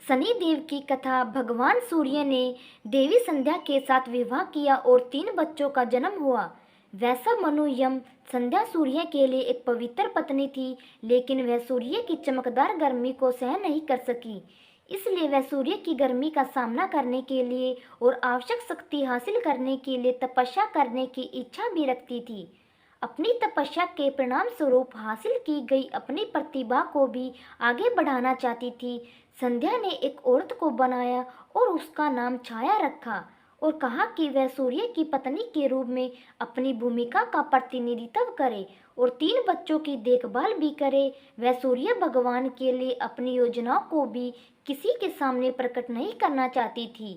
शनि देव की कथा। भगवान सूर्य ने देवी संध्या के साथ विवाह किया और 3 बच्चों का जन्म हुआ। वैसा मनु यम संध्या सूर्य के लिए एक पवित्र पत्नी थी, लेकिन वह सूर्य की चमकदार गर्मी को सहन नहीं कर सकी। इसलिए वह सूर्य की गर्मी का सामना करने के लिए और आवश्यक शक्ति हासिल करने के लिए तपस्या करने की इच्छा भी रखती थी। अपनी तपस्या के परिणाम स्वरूप हासिल की गई अपनी प्रतिभा को भी आगे बढ़ाना चाहती थी। संध्या ने एक औरत को बनाया और उसका नाम छाया रखा और कहा कि वह सूर्य की पत्नी के रूप में अपनी भूमिका का प्रतिनिधित्व करे और 3 बच्चों की देखभाल भी करे। वह सूर्य भगवान के लिए अपनी योजनाओं को भी किसी के सामने प्रकट नहीं करना चाहती थी,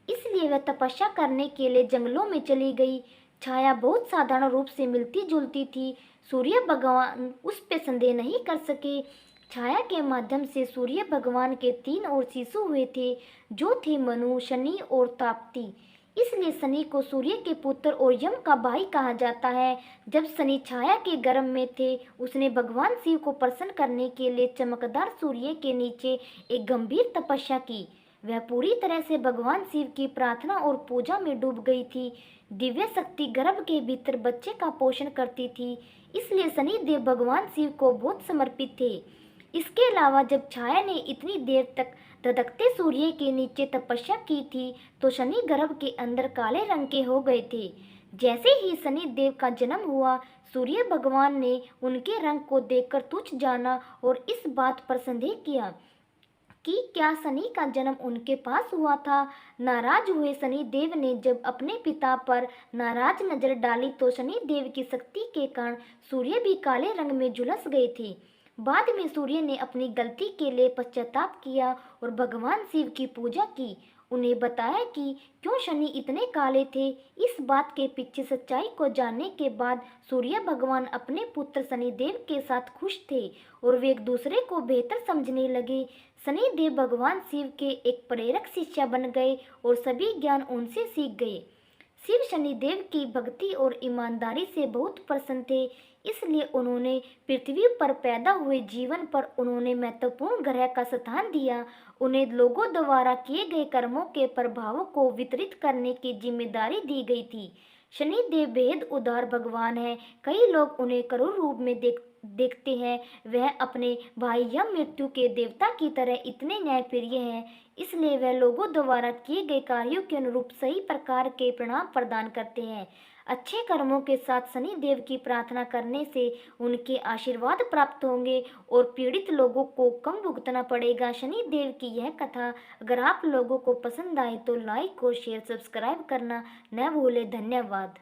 इसलिए वह तपस्या करने के लिए जंगलों में चली गई। छाया बहुत साधारण रूप से मिलती जुलती थी। सूर्य भगवान उस पर संदेह नहीं कर सके। छाया के माध्यम से सूर्य भगवान के 3 और शिशु हुए थे, जो थे मनु, शनि और ताप्ती। इसलिए शनि को सूर्य के पुत्र और यम का भाई कहा जाता है। जब शनि छाया के गर्भ में थे, उसने भगवान शिव को प्रसन्न करने के लिए चमकदार सूर्य के नीचे एक गंभीर तपस्या की। वह पूरी तरह से भगवान शिव की प्रार्थना और पूजा में डूब गई थी। दिव्य शक्ति गर्भ के भीतर बच्चे का पोषण करती थी, इसलिए शनि देव भगवान शिव को बहुत समर्पित थे। इसके अलावा जब छाया ने इतनी देर तक धधकते सूर्य के नीचे तपस्या की थी, तो शनि गर्भ के अंदर काले रंग के हो गए थे। जैसे ही शनि देव का जन्म हुआ, सूर्य भगवान ने उनके रंग को देखकर तुच्छ जाना और इस बात पर संदेह किया कि क्या शनि का जन्म उनके पास हुआ था। नाराज हुए शनि देव ने जब अपने पिता पर नाराज नजर डाली, तो शनि देव की शक्ति के कारण सूर्य भी काले रंग में झुलस गए थे। बाद में सूर्य ने अपनी गलती के लिए पश्चाताप किया और भगवान शिव की पूजा की। उन्हें बताया कि क्यों शनि इतने काले थे। इस बात के पीछे सच्चाई को जानने के बाद सूर्य भगवान अपने पुत्र शनिदेव के साथ खुश थे और वे एक दूसरे को बेहतर समझने लगे। शनिदेव भगवान शिव के एक प्रेरक शिष्य बन गए और सभी ज्ञान उनसे सीख गए। शिव शनिदेव की भक्ति और ईमानदारी से बहुत प्रसन्न थे, इसलिए उन्होंने पृथ्वी पर पैदा हुए जीवन पर उन्होंने महत्वपूर्ण ग्रह का स्थान दिया। उन्हें लोगों द्वारा किए गए कर्मों के प्रभावों को वितरित करने की जिम्मेदारी दी गई थी। शनिदेव बेहद उदार भगवान है। कई लोग उन्हें करुण रूप में देखते हैं। वह अपने भाई या मृत्यु के देवता की तरह इतने न्यायप्रिय हैं, इसलिए वह लोगों द्वारा किए गए कार्यों के अनुरूप सही प्रकार के परिणाम प्रदान करते हैं। अच्छे कर्मों के साथ शनि देव की प्रार्थना करने से उनके आशीर्वाद प्राप्त होंगे और पीड़ित लोगों को कम भुगतना पड़ेगा। शनि देव की यह कथा अगर आप लोगों को पसंद आए तो लाइक और शेयर सब्सक्राइब करना न भूलें। धन्यवाद।